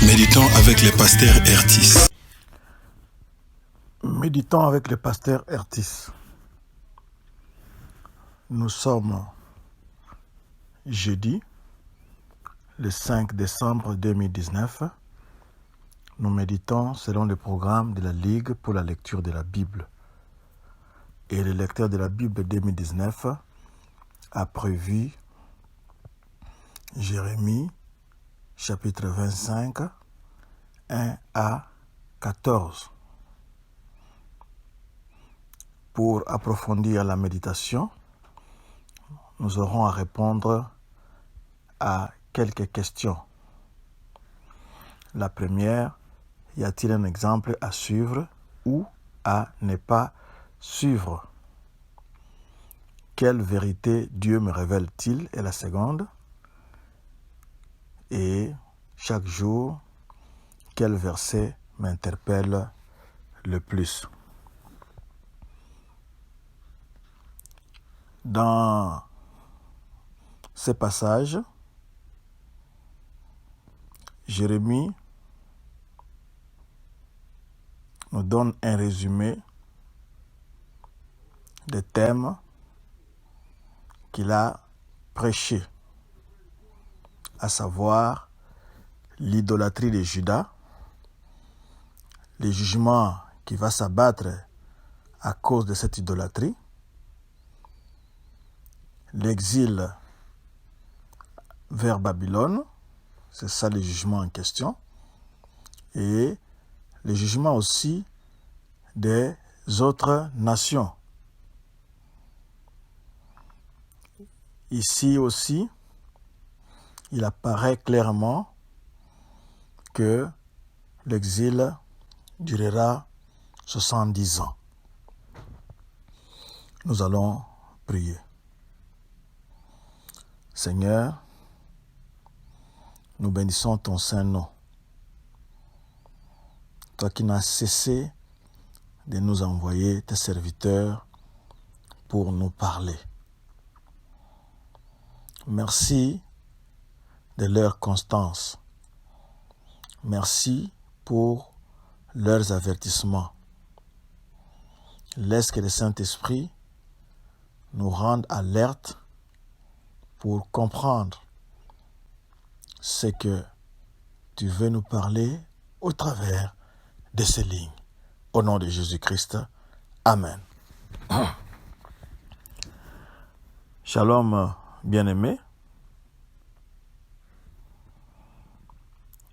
Méditons avec le pasteur Ertis. Méditons avec le pasteur Ertis. Nous sommes jeudi, le 5 décembre 2019. Nous méditons selon le programme de la Ligue pour la lecture de la Bible. Et le lecteur de la Bible 2019 a prévu Jérémie, chapitre 25, 1 à 14. Pour approfondir la méditation, nous aurons à répondre à quelques questions. La première, y a-t-il un exemple à suivre ou à ne pas suivre? Quelle vérité Dieu me révèle-t-il? Et la seconde, et chaque jour, quel verset m'interpelle le plus? Dans ces passages, Jérémie nous donne un résumé des thèmes qu'il a prêchés, à savoir l'idolâtrie de Juda, le jugement qui va s'abattre à cause de cette idolâtrie, l'exil vers Babylone, c'est ça le jugement en question, et le jugement aussi des autres nations. Ici aussi, il apparaît clairement que l'exil durera 70 ans. Nous allons prier. Seigneur, nous bénissons ton saint nom. Toi qui n'as cessé de nous envoyer tes serviteurs pour nous parler. Merci de leur constance. Merci pour leurs avertissements. Laisse que le Saint-Esprit nous rende alertes pour comprendre ce que tu veux nous parler au travers de ces lignes. Au nom de Jésus-Christ, Amen. Shalom, bien-aimés.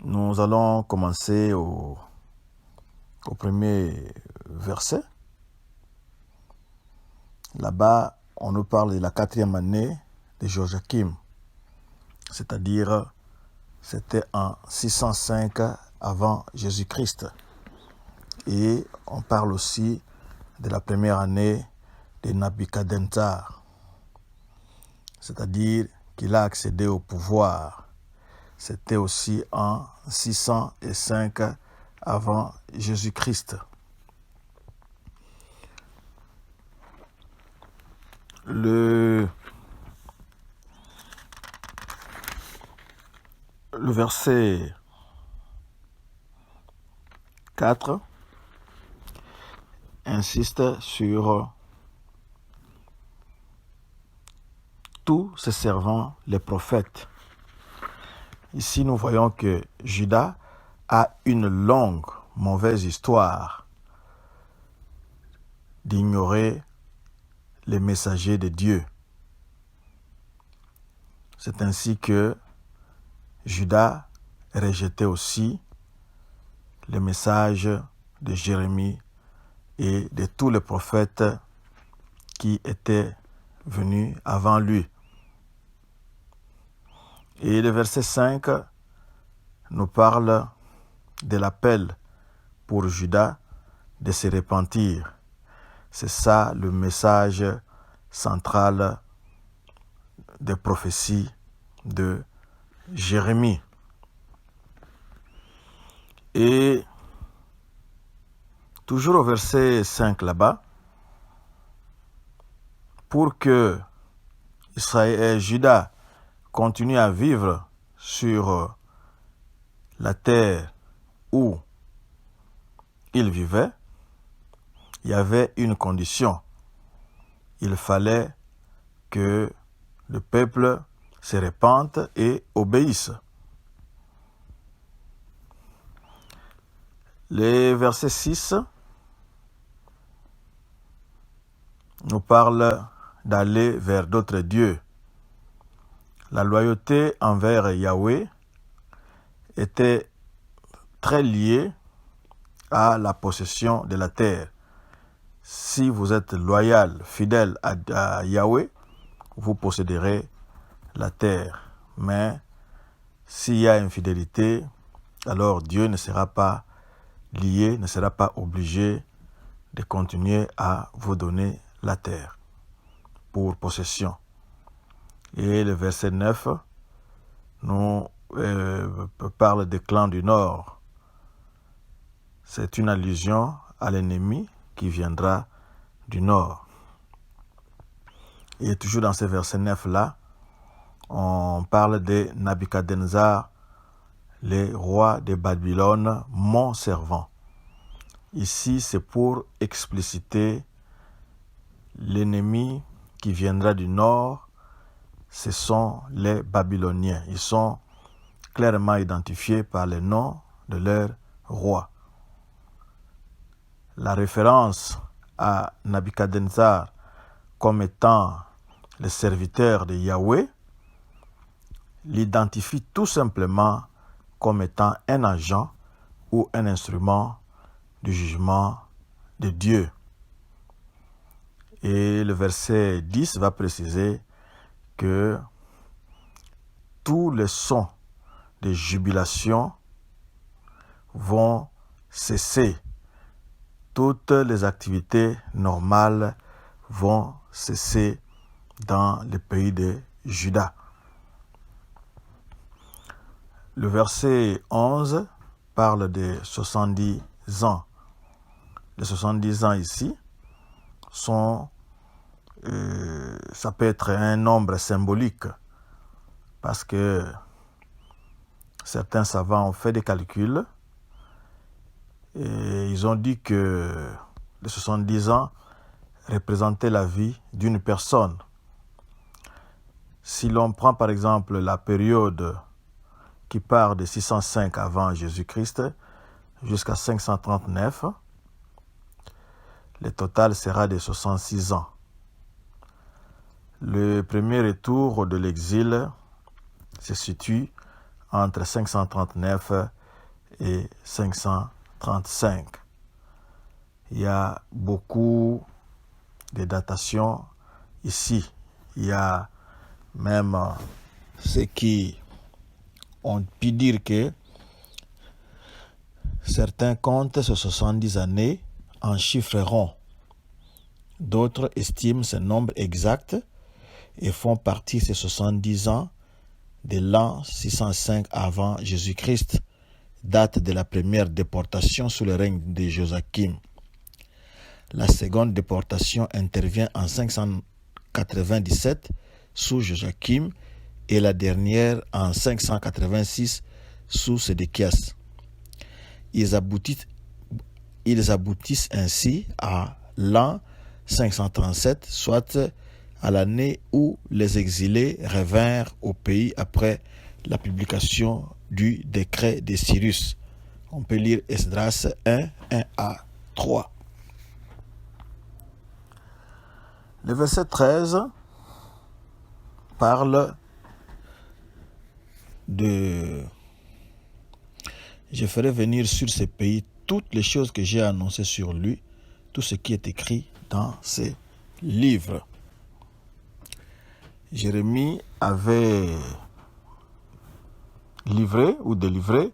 Nous allons commencer au premier verset. Là-bas, on nous parle de la 4e année de Joachim, c'est-à-dire c'était en 605 avant Jésus-Christ. Et on parle aussi de la première année de Nabuchodonosor, c'est-à-dire qu'il a accédé au pouvoir. C'était aussi en 605 avant Jésus-Christ. Le verset 4 insiste sur tous ses servants, les prophètes. Ici, nous voyons que Juda a une longue, mauvaise histoire d'ignorer les messagers de Dieu. C'est ainsi que Juda rejetait aussi le message de Jérémie et de tous les prophètes qui étaient venus avant lui. Et le verset 5 nous parle de l'appel pour Juda de se repentir. C'est ça le message central des prophéties de Jérémie. Et toujours au verset 5 là-bas, pour que Israël et Juda continuent à vivre sur la terre où ils vivaient, il y avait une condition. Il fallait que le peuple se répande et obéisse. Le verset 6 nous parle d'aller vers d'autres dieux. La loyauté envers Yahweh était très liée à la possession de la terre. Si vous êtes loyal, fidèle à Yahweh, vous posséderez la terre. Mais s'il y a infidélité, alors Dieu ne sera pas lié, ne sera pas obligé de continuer à vous donner la terre pour possession. Et le verset 9 nous parle des clans du nord. C'est une allusion à l'ennemi qui viendra du nord. Et toujours dans ce verset 9-là, on parle de Nabuchodonosor, le roi de Babylone, mon servant. Ici, c'est pour expliciter l'ennemi qui viendra du nord. Ce sont les Babyloniens. Ils sont clairement identifiés par le nom de leur roi. La référence à Nabuchodonosor comme étant le serviteur de Yahweh l'identifie tout simplement comme étant un agent ou un instrument du jugement de Dieu. Et le verset 10 va préciser que tous les sons de jubilation vont cesser. Toutes les activités normales vont cesser dans le pays de Juda. Le verset 11 parle de 70 ans. Les 70 ans ici ça peut être un nombre symbolique parce que certains savants ont fait des calculs et ils ont dit que les 70 ans représentaient la vie d'une personne. Si l'on prend par exemple la période qui part de 605 avant Jésus-Christ jusqu'à 539, le total sera de 66 ans. Le premier retour de l'exil se situe entre 539 et 535. Il y a beaucoup de datations ici. Il y a même ceux qui ont pu dire que certains comptent ces 70 années en chiffres ronds. D'autres estiment ce nombre exact et font partie ces 70 ans de l'an 605 avant Jésus-Christ, date de la première déportation sous le règne de Joachim. La seconde déportation intervient en 597 sous Joachim et la dernière en 586 sous Sédéchias. Ils aboutissent ainsi à l'an 537, soit à l'année où les exilés revinrent au pays après la publication du décret de Cyrus. On peut lire Esdras 1 à 3. Le verset 13 parle de « Je ferai venir sur ce pays toutes les choses que j'ai annoncées sur lui, tout ce qui est écrit dans ces livres. » Jérémie avait livré ou délivré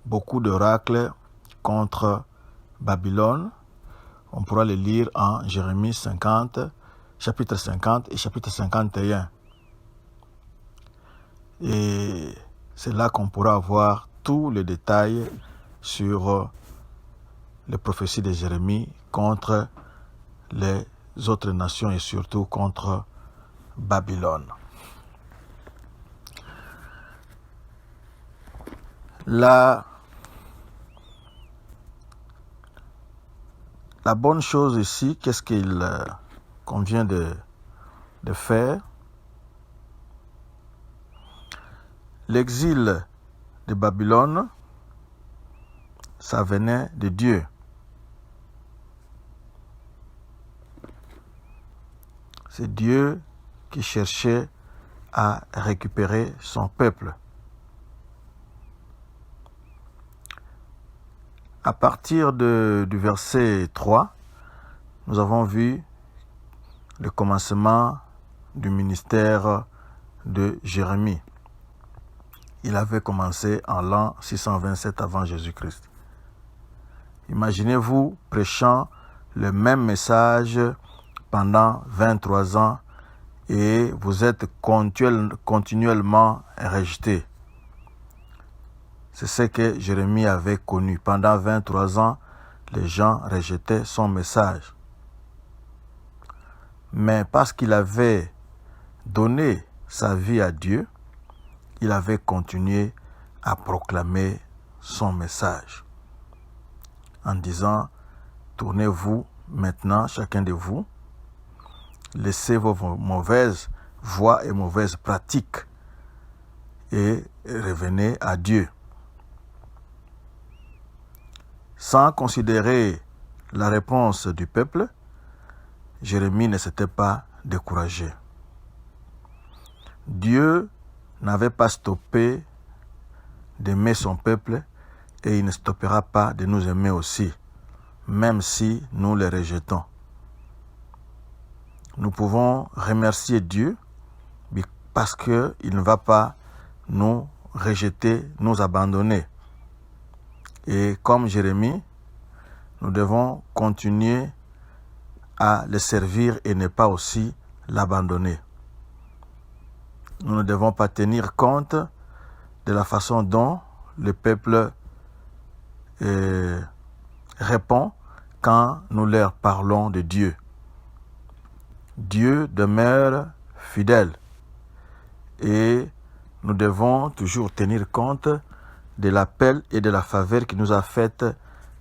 beaucoup d'oracles contre Babylone. On pourra les lire en Jérémie 50, chapitre 50 et chapitre 51. Et c'est là qu'on pourra avoir tous les détails sur les prophéties de Jérémie contre les autres nations et surtout contre Babylone. La bonne chose ici, qu'est-ce qu'il convient de faire? L'exil de Babylone, ça venait de Dieu. C'est Dieu qui cherchait à récupérer son peuple. À partir du verset 3, nous avons vu le commencement du ministère de Jérémie. Il avait commencé en l'an 627 avant Jésus-Christ. Imaginez-vous prêchant le même message pendant 23 ans et vous êtes continuellement rejeté. C'est ce que Jérémie avait connu. Pendant 23 ans, les gens rejetaient son message. Mais parce qu'il avait donné sa vie à Dieu, il avait continué à proclamer son message. En disant, tournez-vous maintenant, chacun de vous, laissez vos mauvaises voies et mauvaises pratiques et revenez à Dieu. Sans considérer la réponse du peuple, Jérémie ne s'était pas découragé. Dieu n'avait pas stoppé d'aimer son peuple et il ne stoppera pas de nous aimer aussi, même si nous les rejetons. Nous pouvons remercier Dieu parce qu'il ne va pas nous rejeter, nous abandonner. Et comme Jérémie, nous devons continuer à le servir et ne pas aussi l'abandonner. Nous ne devons pas tenir compte de la façon dont le peuple répond quand nous leur parlons de Dieu. Dieu demeure fidèle et nous devons toujours tenir compte de l'appel et de la faveur qu'il nous a faite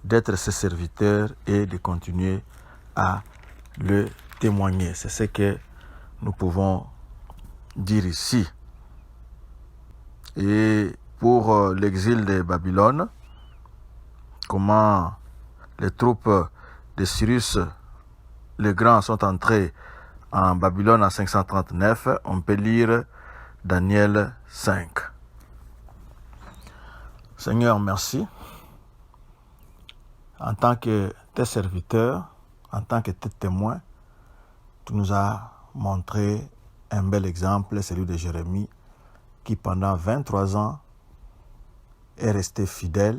d'être ses serviteurs et de continuer à le témoigner. C'est ce que nous pouvons dire ici. Et pour l'exil de Babylone, comment les troupes de Cyrus le Grand sont entrées en Babylone en 539, on peut lire Daniel 5. Seigneur, merci. En tant que tes serviteurs, en tant que tes témoins, tu nous as montré un bel exemple, celui de Jérémie, qui pendant 23 ans est resté fidèle,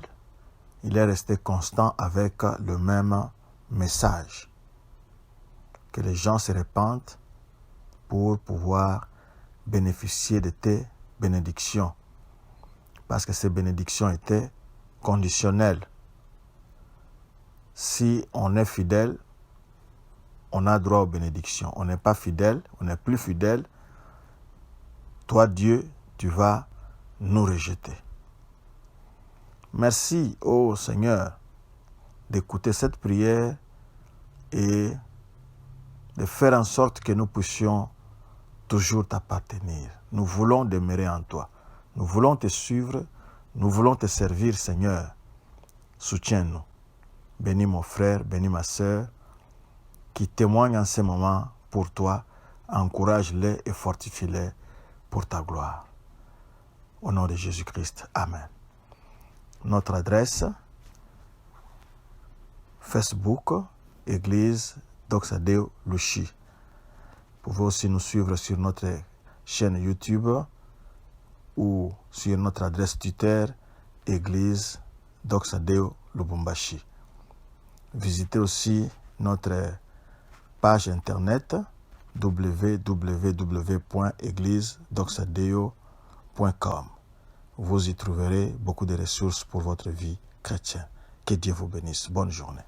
il est resté constant avec le même message. Que les gens se répandent pour pouvoir bénéficier de tes bénédictions. Parce que ces bénédictions étaient conditionnelles. Si on est fidèle, on a droit aux bénédictions. On n'est pas fidèle, on n'est plus fidèle. Toi, Dieu, tu vas nous rejeter. Merci, ô Seigneur, d'écouter cette prière et de faire en sorte que nous puissions toujours t'appartenir. Nous voulons demeurer en toi. Nous voulons te suivre. Nous voulons te servir, Seigneur. Soutiens-nous. Bénis mon frère, bénis ma sœur, qui témoignent en ce moment pour toi. Encourage-les et fortifie-les pour ta gloire. Au nom de Jésus-Christ. Amen. Notre adresse, Facebook, Église Doxa-Deo Lushi. Vous pouvez aussi nous suivre sur notre chaîne YouTube ou sur notre adresse Twitter, Église Doxa-Deo Lubumbashi. Visitez aussi notre page internet www.églisedoxadeo.com. Vous y trouverez beaucoup de ressources pour votre vie chrétienne. Que Dieu vous bénisse. Bonne journée.